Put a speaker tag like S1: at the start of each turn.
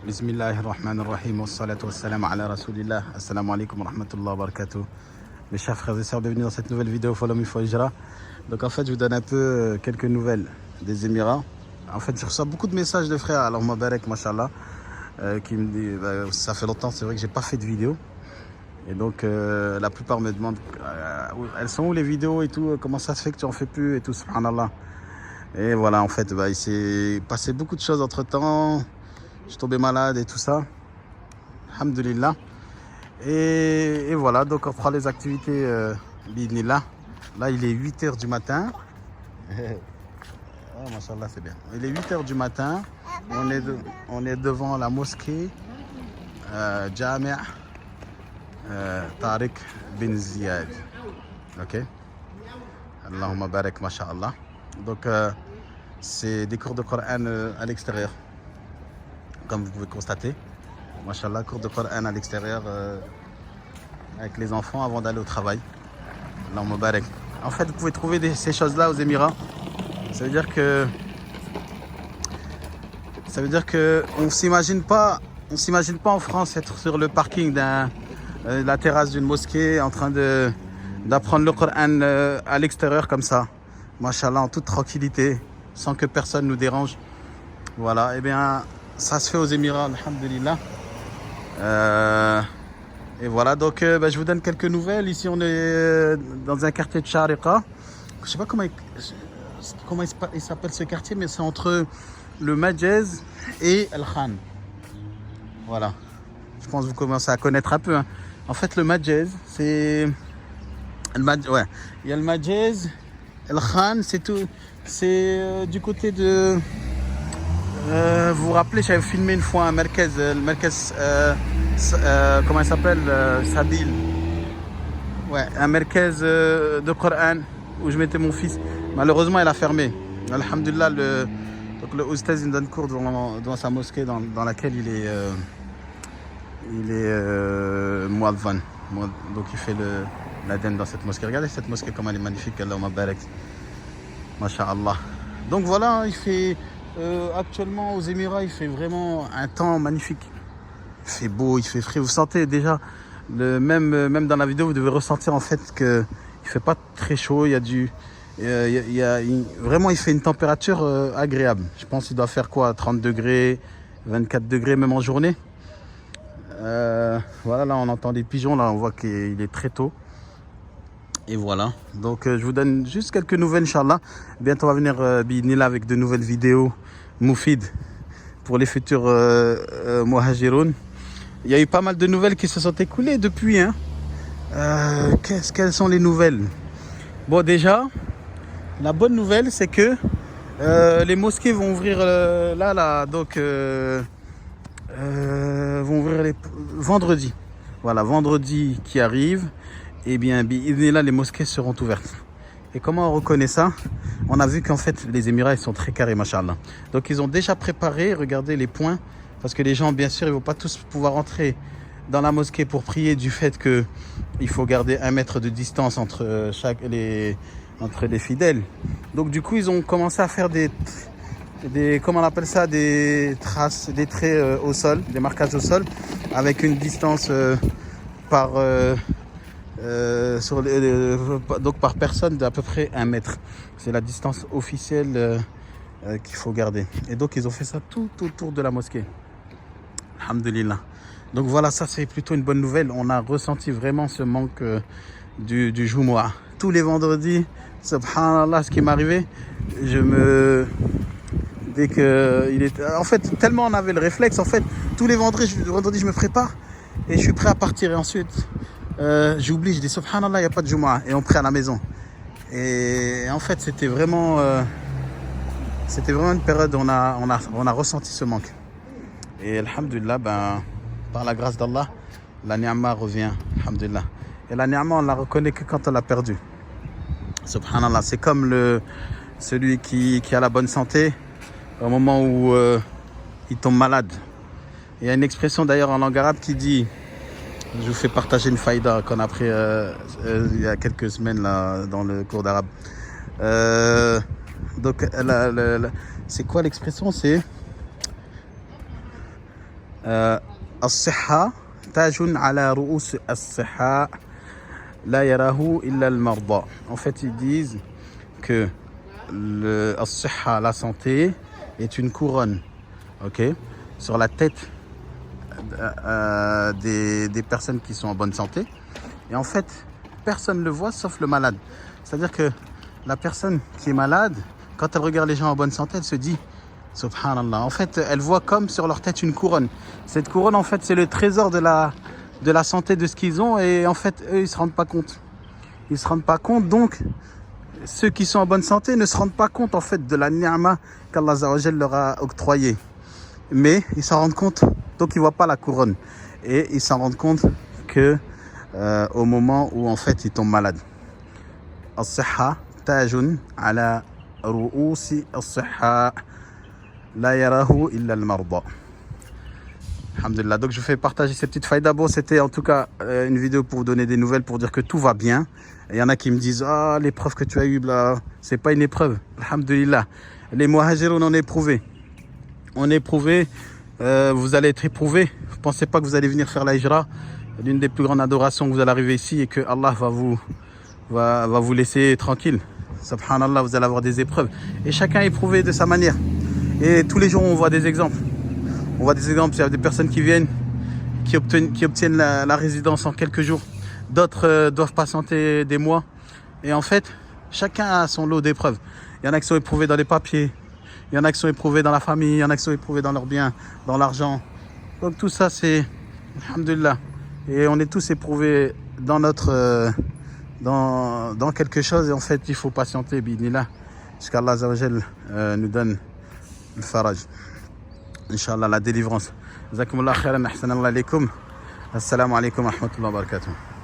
S1: Bismillahirrahmanirrahim, wassalatu wassalamu ala rasulillah. Assalamu alaikum wa rahmatullahi wa barakatuh. Mes chers frères et sœurs, bienvenue dans cette nouvelle vidéo Follow Me for Hijra. Donc en fait, je vous donne un peu quelques nouvelles des Émirats. En fait, je reçois beaucoup de messages de frères, alors Mabarek, mashallah, qui me disent, ça fait longtemps, c'est vrai que j'ai pas fait de vidéo. Et donc la plupart me demandent, elles sont où les vidéos et tout, comment ça se fait que tu en fais plus et tout, subhanallah. Et voilà, en fait, il s'est passé beaucoup de choses entre temps. Je suis tombé malade et tout ça. Alhamdulillah. Et voilà, donc on prend les activités bidnillah. Là, il est 8h du matin. Oh, mashallah, c'est bien. Il est 8h du matin. On est devant la mosquée Jami' Tariq bin Ziyad. Ok. Allahumma barak, mashallah. Donc, c'est des cours de Coran à l'extérieur. Comme vous pouvez constater, mashallah, cours de Coran à l'extérieur avec les enfants avant d'aller au travail. Allahumma barak. En fait, vous pouvez trouver ces choses-là aux Émirats. Ça veut dire que on s'imagine pas en France être sur le parking de la terrasse d'une mosquée en train d'apprendre le Coran à l'extérieur comme ça, mashallah, en toute tranquillité, sans que personne nous dérange. Voilà, et bien ça se fait aux Émirats, alhamdulillah. Et voilà, donc je vous donne quelques nouvelles. Ici, on est dans un quartier de Sharika. Je sais pas comment il s'appelle ce quartier, mais c'est entre le Majez et El Khan. Voilà. Je pense que vous commencez à connaître un peu. Hein. En fait, le Majez, c'est... Ouais. Il y a le Majez, El Khan, c'est tout. C'est du côté de... vous vous rappelez, j'avais filmé une fois un Merkez, le Merkez, comment il s'appelle, Sadil. Ouais, un Merkez de Coran où je mettais mon fils. Malheureusement, il a fermé. Alhamdulillah, donc le Oustaz il me donne cours devant sa mosquée dans laquelle il est Muadhan. Donc il fait l'adhan dans cette mosquée. Regardez cette mosquée comme elle est magnifique. Allahumma barak. Masha'Allah. Donc voilà, il fait... actuellement aux Émirats, il fait vraiment un temps magnifique. Il fait beau, il fait frais. Vous sentez déjà, même dans la vidéo, vous devez ressentir en fait qu'il ne fait pas très chaud. Il y a vraiment, il fait une température agréable. Je pense qu'il doit faire quoi, 30 degrés, 24 degrés même en journée. Voilà, là on entend des pigeons, là on voit qu'il est très tôt. Et voilà, donc je vous donne juste quelques nouvelles, Inch'Allah. Bientôt on va venir Bidnillah avec de nouvelles vidéos Moufid pour les futurs Muhajiroun. Il y a eu pas mal de nouvelles qui se sont écoulées depuis. Hein. Quelles sont les nouvelles? Bon, déjà, la bonne nouvelle, c'est que les mosquées vont ouvrir donc vont ouvrir vendredi. Voilà, vendredi qui arrive. Eh bien, là, les mosquées seront ouvertes. Et comment on reconnaît ça? On a vu qu'en fait, les Émirats, ils sont très carrés, machallah. Donc, ils ont déjà préparé, regardez les points, parce que les gens, bien sûr, ils ne vont pas tous pouvoir entrer dans la mosquée pour prier du fait qu'il faut garder 1 mètre de distance entre les fidèles. Donc, du coup, ils ont commencé à faire comment on appelle ça, des traces, des traits au sol, des marquages au sol, avec une distance donc par personne d'à peu près 1 mètre. C'est la distance officielle qu'il faut garder. Et donc ils ont fait ça tout autour de la mosquée. Alhamdulillah. Donc voilà, ça c'est plutôt une bonne nouvelle. On a ressenti vraiment ce manque du Jumu'ah. Tous les vendredis, subhanallah, ce qui m'arrivait, dès que il était... En fait, tellement on avait le réflexe, en fait, tous les vendredis je me prépare et je suis prêt à partir. Et ensuite... j'oublie, je dis subhanallah, il n'y a pas de Jumu'ah et on prie à la maison. Et en fait, c'était vraiment une période où on a ressenti ce manque. Et alhamdulillah, par la grâce d'Allah, la ni'ma revient, alhamdulillah. Et la ni'ma, on la reconnaît que quand on l'a perdue. Subhanallah, c'est comme celui qui a la bonne santé au moment où il tombe malade. Il y a une expression d'ailleurs en langue arabe qui dit... Je vous fais partager une faïda qu'on a appris il y a quelques semaines là, dans le cours d'arabe. Donc, c'est quoi l'expression? C'est الصحة تاج على رؤوس الصحة لا يراه إلا المرضى. En fait, ils disent que الصحة, la santé, est une couronne, ok, sur la tête des personnes qui sont en bonne santé. Et en fait, personne ne le voit sauf le malade. C'est-à-dire que la personne qui est malade, quand elle regarde les gens en bonne santé, elle se dit Subhanallah. En fait, elle voit comme sur leur tête une couronne. Cette couronne, en fait, c'est le trésor de la santé de ce qu'ils ont. Et en fait, eux, ils ne se rendent pas compte. Ils ne se rendent pas compte. Donc, ceux qui sont en bonne santé ne se rendent pas compte, en fait, de la ni'ma qu'Allah Azza wa Jal leur a octroyée. Mais ils s'en rendent compte. Donc, ils ne voient pas la couronne. Et ils s'en rendent compte que au moment où, en fait, ils tombent malades. As-sihha tajun ala ru'usi as-sihha la yarahu illa al-marda. Alhamdulillah. Donc je fais partager ces petites faïdas. Bon, c'était en tout cas une vidéo pour vous donner des nouvelles, pour dire que tout va bien. Il y en a qui me disent ah, l'épreuve que tu as eue là, c'est pas une épreuve. Alhamdulillah. Les muhajiroun on est éprouvés. On est éprouvés. Vous allez être éprouvés. Ne pensez pas que vous allez venir faire la hijra, l'une des plus grandes adorations, que vous allez arriver ici et que Allah va vous laisser tranquille. Subhanallah, vous allez avoir des épreuves. Et chacun est éprouvé de sa manière. Et tous les jours, on voit des exemples. On voit des exemples, il y a des personnes qui viennent, qui obtiennent la résidence en quelques jours. D'autres doivent patienter des mois. Et en fait, chacun a son lot d'épreuves. Il y en a qui sont éprouvés dans les papiers. Il y en a qui sont éprouvés dans la famille. Il y en a qui sont éprouvés dans leurs biens, dans l'argent. Donc tout ça, c'est... Alhamdulillah. Et on est tous éprouvés dans notre... dans quelque chose. Et en fait, il faut patienter, bidnillah. Jusqu'à Allah Azza wa Jal nous donne le faraj. Inch'Allah, la délivrance. Jazakumullah khairan, ahsanallah alaykum. Assalamu alaikum wa rahmatullahi wa barakatuh.